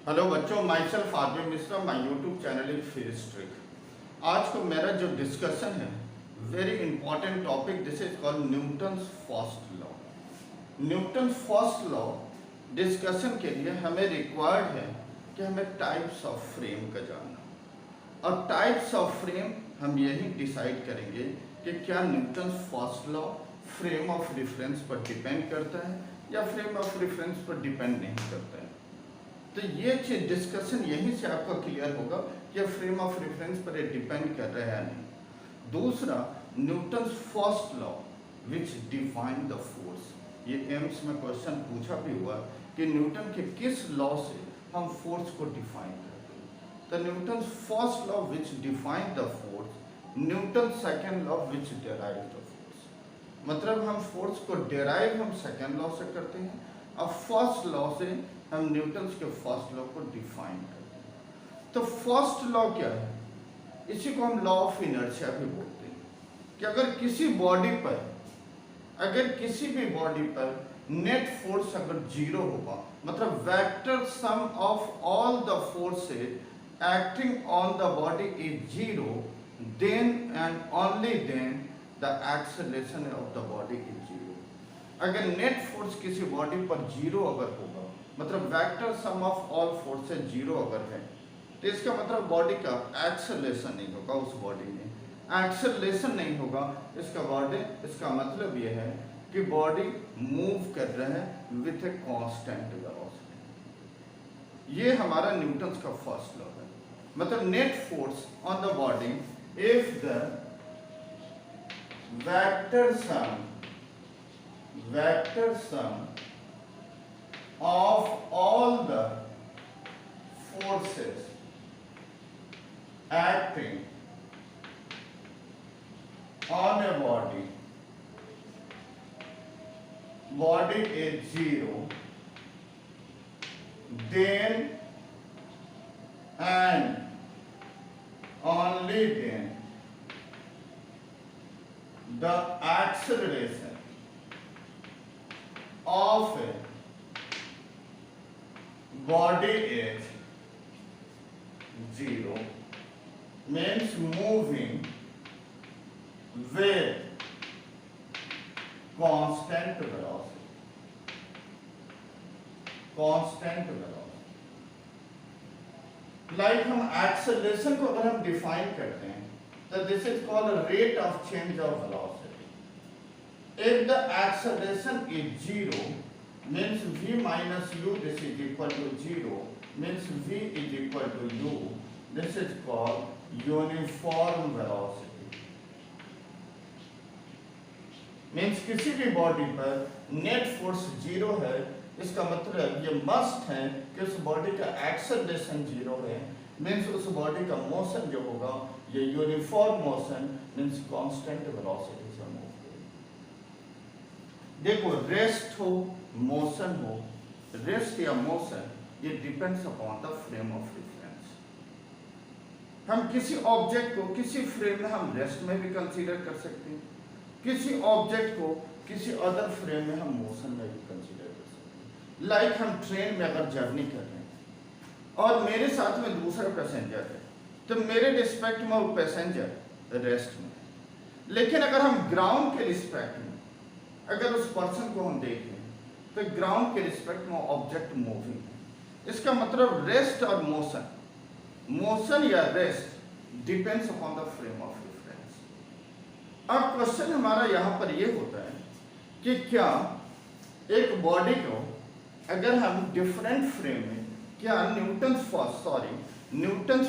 Hello बच्चों, myself RB Mishra, my YouTube channel is physics trick. आज को मेरा जो डिस्कशन है very important topic, this is called Newton's first law. Newton first law discussion के लिए हमें रिक्वायर्ड है कि हमें टाइप्स ऑफ फ्रेम का जानना, और टाइप्स ऑफ फ्रेम हम यही डिसाइड करेंगे कि क्या Newton first law frame of reference पर डिपेंड करता है या फ्रेम ऑफ रेफरेंस पर डिपेंड नहीं करता है। तो ये चीज डिस्कशन यहीं से आपका क्लियर होगा कि फ्रेम ऑफ रेफरेंस पर डिपेंड कर रहा है या नहीं। दूसरा, Newton first law which define the force. ये एम्स में क्वेश्चन पूछा भी हुआ कि न्यूटन के किस लॉ से हम फोर्स को डिफाइन करते हैं। तो Newton first law which define the force, Newton second law which derive the force. मतलब हम फोर्स को डेराइव हम सेकेंड लॉ से करते हैं और फर्स्ट लॉ से हम न्यूटन के फर्स्ट लॉ को डिफाइन करते हैं। तो फर्स्ट लॉ क्या है? इसी को हम लॉ ऑफ इनर्शिया भी बोलते हैं कि अगर किसी भी बॉडी पर नेट फोर्स अगर जीरो होगा, मतलब vector sum of all the forces acting on the body is zero, then and only then the acceleration of the body is zero. अगर नेट फोर्स किसी बॉडी पर जीरो अगर होगा, मतलब vector sum of all forces zero अगर है, तो इसका मतलब बॉडी का एक्सेलरेशन नहीं होगा, उस बॉडी में एक्सेलरेशन नहीं होगा। इसका मतलब यह है कि बॉडी मूव कर रहा है विथ ए कांस्टेंट वेलोसिटी। ये हमारा न्यूटन का फर्स्ट लॉ है। मतलब net force on the body if the vector sum of all the forces acting on a body is zero, then and only then the acceleration of a body is zero, means moving with constant velocity। Like हम acceleration को अगर हम define करते हैं तो this is called rate of change of velocity. If the acceleration is zero means v minus u, this is equal to 0, means v is equal to u, this is called uniform velocity। means किसी भी body पर net force zero है, इसका मतलब ये must है कि उस बॉडी का एक्सेलरेशन जीरो है, मीन्स उस बॉडी का मोशन जो होगा ये uniform motion, means constant velocity से मूव करेगा। देखो, रेस्ट हो मोशन हो, रेस्ट या मोशन, ये depends upon the frame of reference. हम किसी ऑब्जेक्ट को किसी फ्रेम में हम रेस्ट में भी कंसीडर कर सकते हैं, किसी ऑब्जेक्ट को किसी अदर फ्रेम में हम मोशन में भी कंसीडर कर सकते हैं। लाइक हम ट्रेन में अगर जर्नी कर रहे हैं और मेरे साथ में दूसरा पैसेंजर है, तो मेरे रिस्पेक्ट में वो पैसेंजर रेस्ट में है। लेकिन अगर हम ग्राउंड के रिस्पेक्ट में अगर उस पर्सन को हम देखें तो ग्राउंड के रिस्पेक्ट में ऑब्जेक्ट मूविंग है। इसका मतलब रेस्ट और मोशन या rest depends upon the frame of reference. अब क्वेश्चन हमारा यहाँ पर ये होता है कि क्या एक बॉडी को अगर हम डिफरेंट फ्रेम में, क्या न्यूटन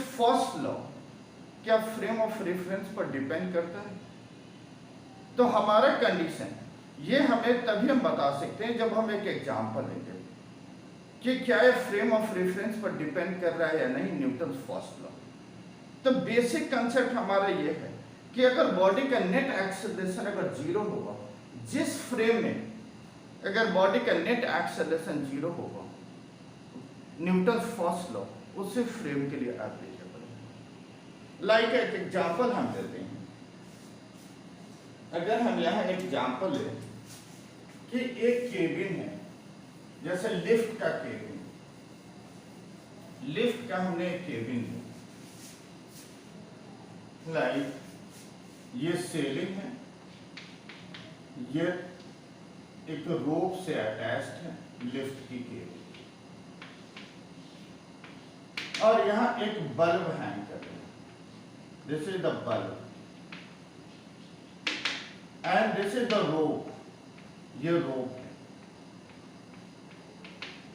फर्स्ट लॉ क्या फ्रेम ऑफ रेफरेंस पर डिपेंड करता है? तो हमारा कंडीशन ये हमें तभी हम बता सकते हैं जब हम एक एग्जांपल लेंगे कि क्या ये फ्रेम ऑफ रेफरेंस पर डिपेंड कर रहा है या नहीं, न्यूटन फर्स्ट लॉ। तो बेसिक कंसेप्ट हमारा ये है कि अगर बॉडी का नेट एक्सेलरेशन अगर जीरो होगा, जिस फ्रेम में अगर बॉडी का नेट एक्सेलरेशन जीरो होगा, न्यूटन फर्स्ट लॉ उसी फ्रेम के लिए एप्लीकेबल है। लाइक एक एग्जांपल हम देते हैं। अगर हम यहाँ एक एग्जांपल लें कि एक केबिन है, जैसे लिफ्ट का केबिन, लिफ्ट का हमने केबिन है, लाइक ये सेलिंग है, ये एक रोप से अटैच्ड है लिफ्ट की केबिन, और यहां एक बल्ब हैंग कर रहे हैं, this is the bulb and this is the rope, ये रोप है,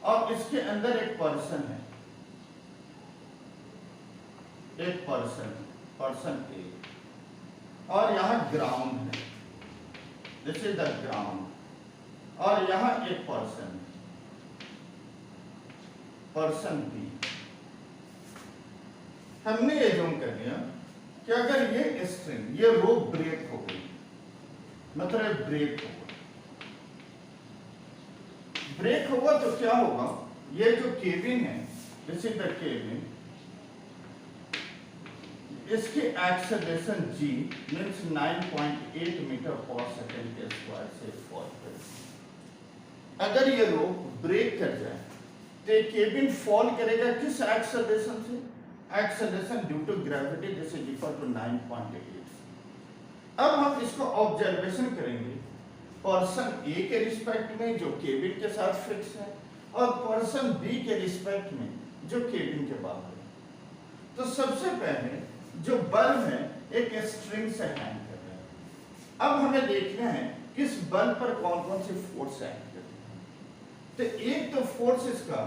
और इसके अंदर एक पर्सन है, एक पर्सन ए, और यहां ग्राउंड है, दिस इज द ग्राउंड, और यहां एक पर्सन बी। हमने ये जूम कर लिया कि अगर ये स्ट्रिंग, ये रोप ब्रेक हो गई, मतलब ब्रेक होगा, ब्रेक होगा तो क्या होगा, ये जो केबिन है, दिस इज द केबिन, इसकी एक्सेलरेशन g मीन्स 9.8 मीटर पर सेकेंड के स्क्वायर से फॉल करेगी। अगर ये रोप ब्रेक कर जाए तो केबिन फॉल करेगा किस एक्सेलरेशन से, acceleration due to gravity, this is equal to 9.8। अब हम इसको ऑब्जर्वेशन करेंगे पर्सन ए के रिस्पेक्ट में जो केबिन के साथ फिक्स है, और पर्सन बी के रिस्पेक्ट में जो केबिन के बाहर है। तो सबसे पहले जो बल्ब है एक स्ट्रिंग से हैंग कर रहा है। अब हमें देखना है किस बल्ब पर कौन कौन सी फोर्स एक्ट करती है। तो एक तो फोर्स इसका,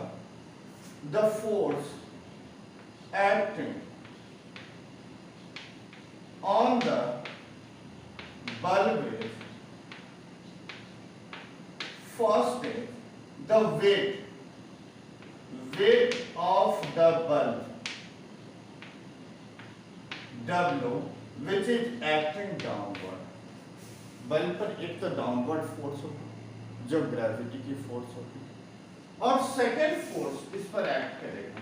the force acting on the bulb is, first is the weight of the bulb W, which is acting downward। Bulb पर एक तो डाउनवर्ड फोर्स होगी जो ग्रेविटी की फोर्स होगी, और सेकेंड फोर्स इस पर एक्ट करेगा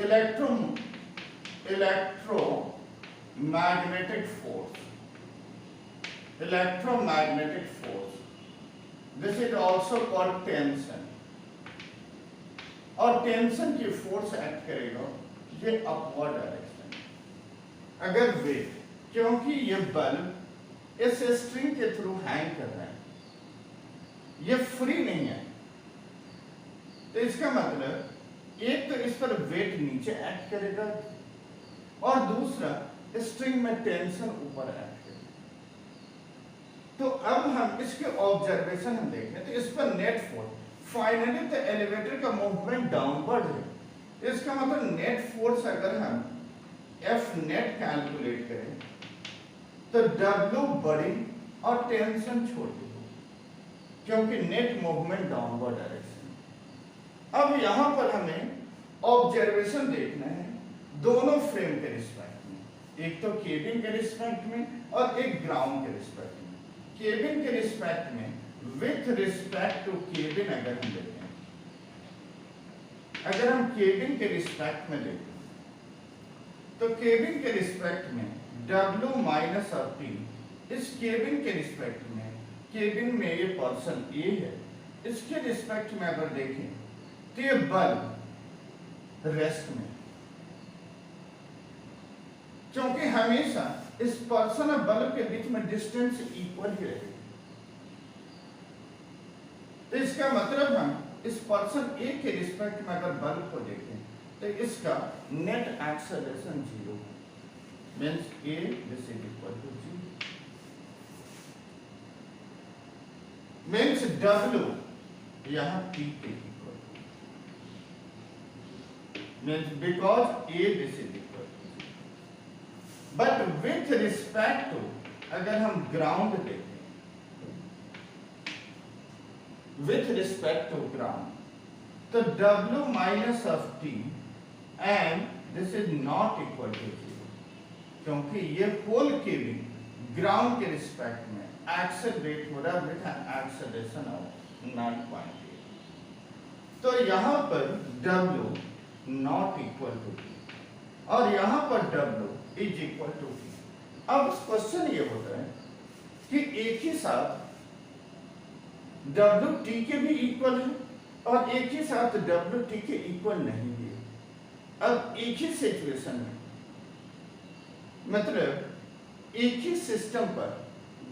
electromagnetic force, this is also called tension, और टेंशन की फोर्स एक्ट करेगा ये अपवर्ड डायरेक्शन। अगर वेट, क्योंकि ये बल्ब इस स्ट्रिंग के थ्रू हैंग कर रहा है, ये फ्री नहीं है, तो इसका मतलब एक तो इस पर वेट नीचे एक्ट करेगा, और दूसरा स्ट्रिंग में टेंशन ऊपर एक्ट करेगा। तो अब हम इसके ऑब्जर्वेशन हम देखें तो इस पर नेट फोर्स, फाइनली तो एलिवेटर का मूवमेंट डाउनवर्ड है, इसका मतलब नेट फोर्स अगर हम एफ नेट कैलकुलेट करें तो W बड़ी और टेंशन छोटी हो, क्योंकि नेट मूवमेंट डाउनवर्ड डायरेक्शन। अब यहां पर हमें ऑब्जर्वेशन देखना है दोनों फ्रेम के रिस्पेक्ट में, एक तो केबिन के रिस्पेक्ट में और एक ग्राउंड के रिस्पेक्ट में। केबिन के रिस्पेक्ट में विथ रिस्पेक्ट टू केबिन अगर हम देखें, अगर हम केबिन के रिस्पेक्ट में देखें तो केबिन के रिस्पेक्ट में W माइनस ऑफ T, इस केबिन के रिस्पेक्ट में, केबिन में ये पर्सन A है, इसके रिस्पेक्ट में अगर देखें तो ये बल्ब रेस्ट में, क्योंकि हमेशा इस पर्सन और बल्ब के बीच में डिस्टेंस इक्वल ही रहेगी। तो इसका मतलब हम इस पर्सन A के रिस्पेक्ट में अगर बल्ब को देखें तो इसका net acceleration 0 means A this is equal to 0, means W यहां T के equal, means because A this is equal to 0। But with respect to अगर हम ग्राउंड देखें, with respect to ground, तो W minus of T and this is not equal to 0, क्योंकि ये whole cabin ground के respect में accelerate हो रहा है विथ एन एक्सेलरेशन ऑफ 9.8। तो यहाँ पर W not equal to T और यहाँ पर W is equal to T। अब क्वेश्चन ये होता है कि एक ही साथ W T के भी इक्वल है और एक ही साथ डब्ल्यू टी के इक्वल नहीं दिए। अब एक ही सिचुएशन में, मतलब एक ही सिस्टम पर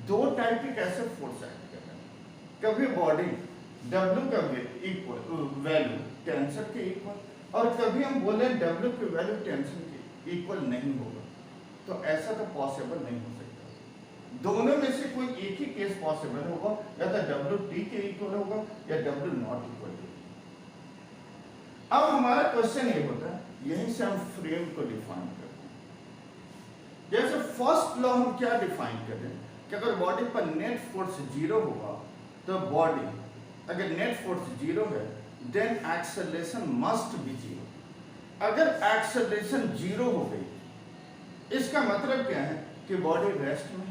दो टाइप के कैसे फोर्स एक्ट कर रहे हैं। कभी बॉडी डब्ल्यू का वैल्यू टेंशन के इक्वल, और कभी हम बोले डब्ल्यू की वैल्यू टेंशन के इक्वल नहीं होगा। तो ऐसा तो पॉसिबल नहीं हो सकता। दोनों में से कोई एक ही केस पॉसिबल होगा, या तो डब्ल्यू टी के इक्वल होगा या डब्ल्यू नॉट इक्वल होगा। अब हमारा क्वेश्चन ये होता है, यहीं से हम फ्रेम को डिफाइन करते हैं। जैसे फर्स्ट लॉ हम क्या डिफाइन कर रहे हैं कि अगर बॉडी पर नेट फोर्स जीरो होगा तो बॉडी, अगर नेट फोर्स जीरो है then acceleration must be zero. अगर एक्सेलरेशन जीरो हो गई, इसका मतलब क्या है कि बॉडी रेस्ट में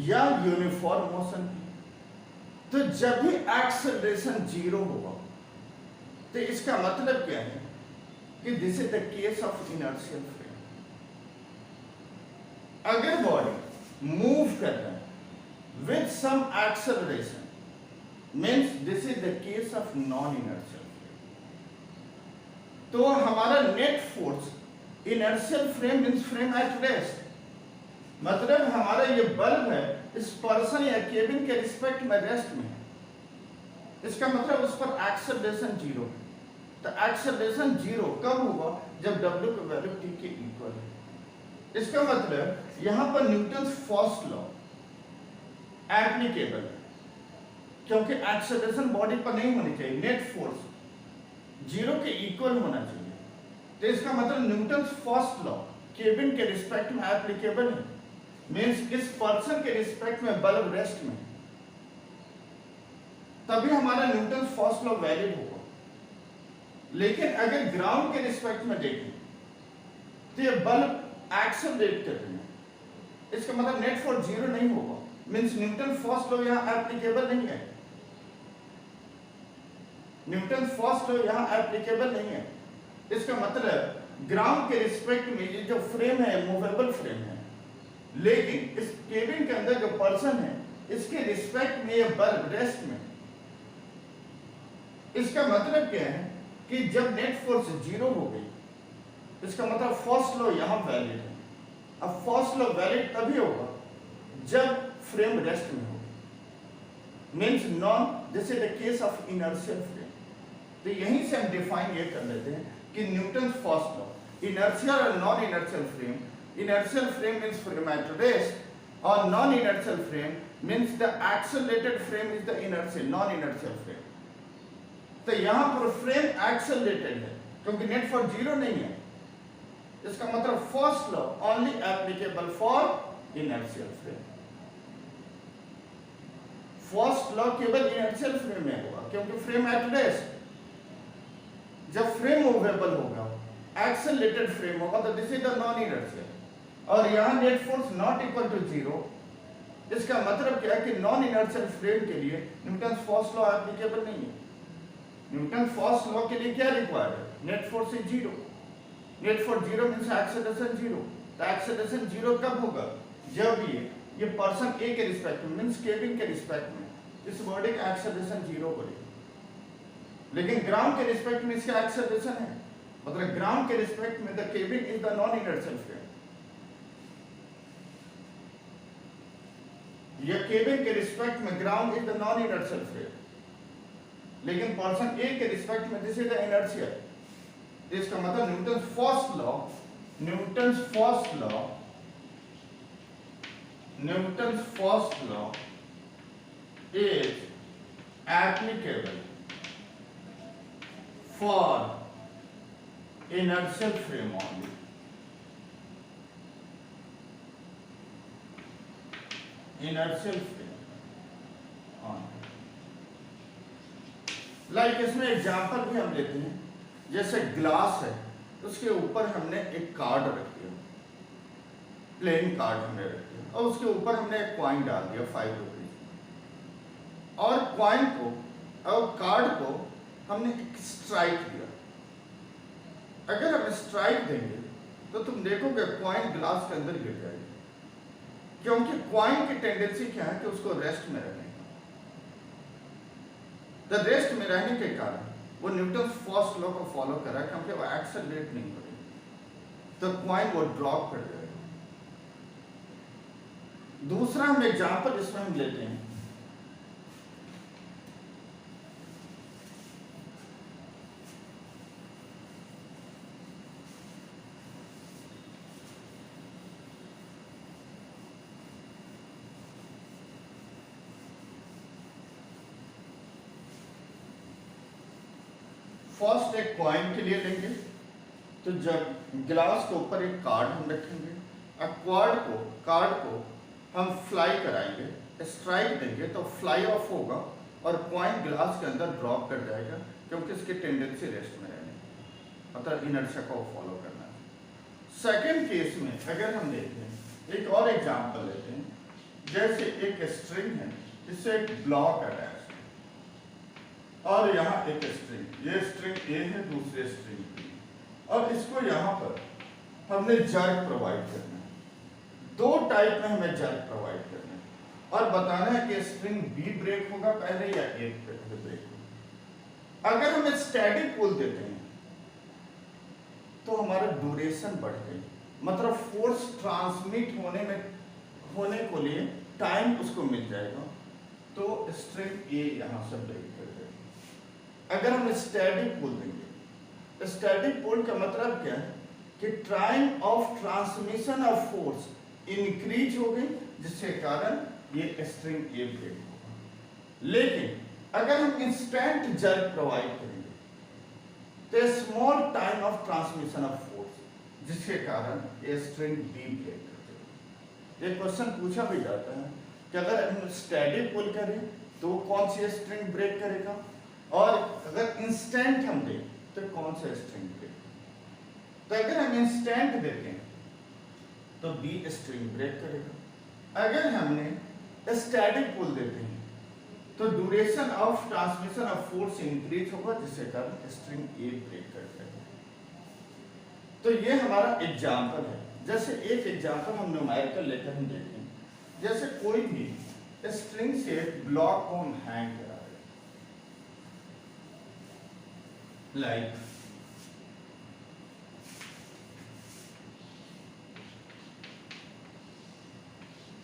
या यूनिफॉर्म मोशन में। तो जब भी एक्सेलरेशन जीरो होगा तो इसका मतलब क्या है कि this is the case of inertial frame. अगर बॉडी मूव कर रहा है with some acceleration means this is the case of non inertial frame. तो हमारा net force inertial frame means frame at rest, मतलब हमारा ये बल्ब है इस पर्सन या केबिन के रिस्पेक्ट में रेस्ट में, इसका मतलब उस पर एक्सेलरेशन जीरो है। तो एक्सेलरेशन जीरो कब होगा? जब W की वैल्यू T के इक्वल है। इसका मतलब यहां पर न्यूटन्स फर्स्ट लॉ एप्लीकेबल है, क्योंकि एक्सेलरेशन बॉडी पर नहीं होनी चाहिए, नेट फोर्स जीरो के इक्वल होना चाहिए। तो इसका मतलब न्यूटन्स फर्स्ट लॉ केबिन के रिस्पेक्ट में एप्लीकेबल है, मीन्स इस पर्सन के रिस्पेक्ट में बल्ब रेस्ट में, तभी हमारा न्यूटन्स फर्स्ट लॉ वैलिड होगा। लेकिन अगर ग्राउंड के रिस्पेक्ट में देखें तो ये बल्ब एक्सेलरेट कर रहे हैं, इसका मतलब नेट फोर्स जीरो नहीं होगा, मीन्स न्यूटन फर्स्ट लॉ यहां एप्लीकेबल नहीं है। न्यूटन फर्स्ट लॉ यहां एप्लीकेबल नहीं है। इसका मतलब ग्राउंड के रिस्पेक्ट में ये जो फ्रेम है मूवेबल फ्रेम है, लेकिन इस केबिन के अंदर जो पर्सन है इसके रिस्पेक्ट में ये बल्ब रेस्ट में। इसका मतलब क्या है कि जब नेट फोर्स जीरो हो गई, इसका मतलब फर्स्ट लॉ यहां वैलिड है। अब फर्स्ट लॉ वैलिड तभी होगा जब फ्रेम रेस्ट में हो, means non, this is the case of inertial frame. तो यहीं से हम डिफाइन ये कर लेते हैं कि न्यूटन फर्स्ट लॉ, इनर्शियल और non inertial frame, inertial frame means frame at rest और non inertial frame means the accelerated frame is the inertial non inertial frame. तो यहां पर फ्रेम एक्सेलरेटेड है क्योंकि नेट फोर्स जीरो नहीं है, इसका मतलब first law only applicable for inertial frame. First law केवल इनर्शियल फ्रेम में होगा क्योंकि फ्रेम एट रेस्ट। जब फ्रेम मूवेबल होगा, एक्सेलरेटेड फ्रेम होगा, तो this is the non inertial. और यहां net force not equal to zero, इसका मतलब क्या है कि नॉन इनर्शियल फ्रेम के लिए न्यूटन फर्स्ट लॉ एप्लीकेबल नहीं है। न्यूटन फर्स्ट लॉ के लिए क्या रिक्वायर्ड है? Net force is zero. Net force zero means acceleration zero. तो एक्सेलरेशन जीरो कब होगा? जब ये पर्सन ए के रिस्पेक्ट में मींस केबिन के रिस्पेक्ट में इस बॉडी का एक्सेलरेशन जीरो करेगा। लेकिन ग्राउंड के रिस्पेक्ट में इसका एक्सेलरेशन है, मतलब ग्राउंड के रिस्पेक्ट में the cabin is the non inertial frame. या केबिन के रिस्पेक्ट में ground is the non inertial frame, लेकिन पर्सन ए के रिस्पेक्ट में दिस इज द इनर्शियल। इसका मतलब Newton first law is applicable for inertial frame only. Inertial frame only. Like इसमें example भी हम लेते हैं, जैसे ग्लास है उसके ऊपर हमने एक कार्ड रख दिया, प्लेन कार्ड हमने रख दिया, और उसके ऊपर हमने एक कॉइन डाल दिया 5 रुपीज, और कॉइन को और कार्ड को हमने एक स्ट्राइक दिया। अगर हम स्ट्राइक देंगे तो तुम देखोगे कॉइन ग्लास के अंदर गिर जाएगी, क्योंकि कॉइन की टेंडेंसी क्या है कि उसको रेस्ट में रखने का। द रेस्ट में रहने के कारण वो न्यूटन फर्स्ट लॉ को फॉलो कर रहा है, क्योंकि वो एक्सेलरेट नहीं करेगा तो कॉइन वो ड्रॉप कर जाएगा। दूसरा हम एग्जांपल इसमें हम लेते हैं, फर्स्ट एक कॉइन के लिए लेंगे, तो जब गिलास के ऊपर एक कार्ड हम रखेंगे, अब कार्ड को हम फ्लाई कराएंगे, स्ट्राइक देंगे तो फ्लाई ऑफ होगा और कॉइन ग्लास के अंदर ड्रॉप कर जाएगा, क्योंकि इसकी टेंडेंसी रेस्ट में रहने मतलब इनर्शिया को फॉलो करना है। सेकेंड केस में अगर हम देखें, एक और एग्जांपल लेते हैं, जैसे एक स्ट्रिंग है, इससे एक ब्लॉक अटैच और यहाँ एक स्ट्रिंग, ये स्ट्रिंग ए है, दूसरे स्ट्रिंग बी, और इसको यहाँ पर हमने जर्क प्रोवाइड करना है। दो टाइप में हमें जर्क प्रोवाइड करना है और बताना है कि स्ट्रिंग बी ब्रेक होगा पहले या ए ब्रेक होगा। अगर हम स्टैटिक पुल देते हैं तो हमारा ड्यूरेशन बढ़ गई, मतलब फोर्स ट्रांसमिट होने को लिए टाइम उसको मिल जाएगा, तो स्ट्रिंग ए यहाँ से ब्रेक कर जाएगा। अगर हम स्टैटिक पुल देंगे, स्टैटिक पुल का मतलब क्या है कि time of transmission of force increase हो गई, जिसके कारण ये स्ट्रिंग ए ब्रेक होगा। लेकिन अगर हम इंस्टेंट जर्क प्रोवाइड करेंगे तो small time of transmission of force, जिसके कारण ये स्ट्रिंग बी ब्रेक कर देगा। ये क्वेश्चन पूछा भी जाता है कि अगर हम स्टैटिक पुल करें तो कौन सी स्ट्रिंग ब्रेक करेगा, और अगर इंस्टेंट हम दें तो कौन सा स्ट्रिंग ब्रेक। तो अगर हम इंस्टेंट देते हैं तो बी स्ट्रिंग ब्रेक करेगा। अगर हमने स्टैटिक पुल देते हैं तो duration of transmission of force increase होगा, जिसके कारण स्ट्रिंग ए ब्रेक कर जाएगा। तो ये हमारा एग्जांपल है। जैसे एक एग्जांपल हम न्यूमेरिकल लेकर हम देखते हैं, जैसे कोई भी स्ट्रिंग से ब्लॉक को हम हैंग करा रहे हैं, लाइक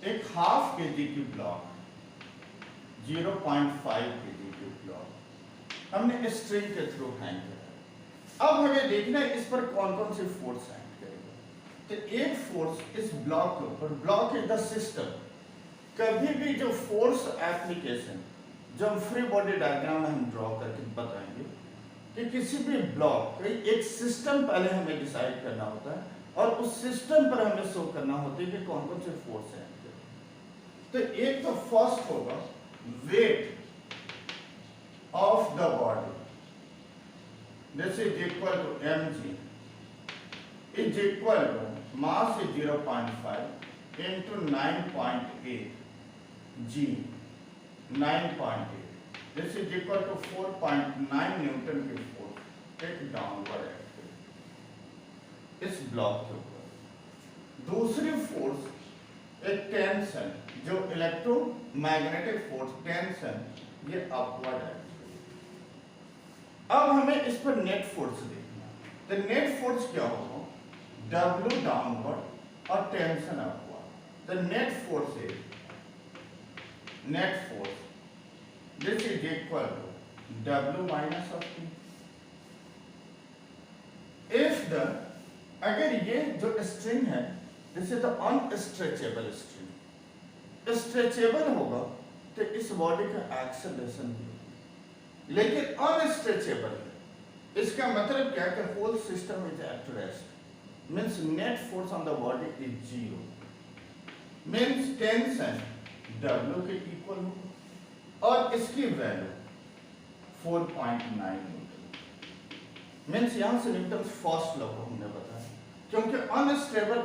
एक हाफ केजी की ब्लॉक, 0.5 केजी की ब्लॉक हमने स्ट्रिंग के थ्रू हैंग करा। अब हमें देखना है इस पर कौन कौन से फोर्स हैंग करेगा। तो एक फोर्स इस ब्लॉक के ऊपर, ब्लॉक इज द सिस्टम। कभी भी जो फोर्स एप्लीकेशन जो हम फ्री बॉडी डायग्राम में हम ड्रॉ करके बताएंगे कि किसी भी ब्लॉक का एक सिस्टम पहले हमें डिसाइड करना होता है और उस सिस्टम पर हमें शो करना होता है कि कौन कौन से फोर्स हैं। तो एक तो फर्स्ट होगा weight of the body, this is equal to mg is equal to mass is 0.5 into 9.8 g, 9.8, this is equal to 4.9 Newton की फोर्स एक डाउनवर्ड एक्टिव इस ब्लॉक के ऊपर। दूसरी फोर्स एक टेंशन, जो इलेक्ट्रोमैग्नेटिक फोर्स टेंशन, ये अपवर्ड है। अब हमें इस पर नेट फोर्स देखना। तो नेट फोर्स क्या होगा, W डाउनवर्ड और tension upward. The net force is this is equal to W minus of T। If the, अगर ये जो स्ट्रिंग है this is the unstretchable string, stretchable होगा तो इस बॉडी का एक्सेलरेशन भी होगा, लेकिन अनस्ट्रेचेबल है। इसका मतलब क्या है कि whole system is at rest, means net force on the body is 0, means tension W के इक्वल होगा और इसकी वैल्यू 4.9 न्यूटन, मींस यहां से न्यूटन फर्स्ट लॉ को हमने बताया, क्योंकि अनस्ट्रेचेबल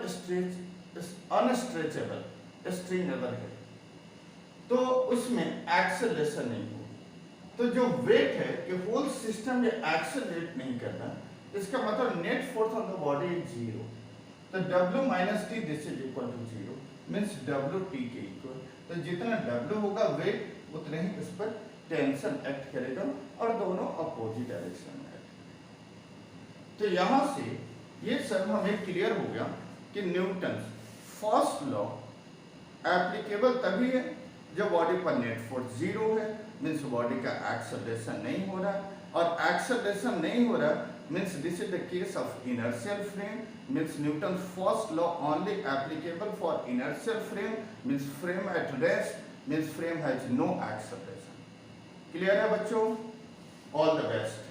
स्ट्रिंग अगर है तो उसमें एक्सेलरेशन नहीं होगी। तो जो वेट है कि होल सिस्टम ये एक्सेलरेट नहीं करना, इसका मतलब net force on the body is 0। तो W minus T this is equal to 0, means W T के इक्वल। तो जितना W होगा वेट उतने ही इस पर टेंशन एक्ट करेगा और दोनों अपोजिट डायरेक्शन में एक्ट। तो यहाँ से ये सब हमें क्लियर हो गया कि न्यूटन फर्स्ट लॉ एप्लीकेबल तभी है जब बॉडी पर नेट फोर्स जीरो है, मीन्स बॉडी का एक्सेलरेशन नहीं हो रहा, और एक्सेलरेशन नहीं हो रहा means this is the case of inertial frame, means Newton first law only applicable for inertial frame, means frame at rest, means frame has no acceleration. Clear है बच्चों? All the best.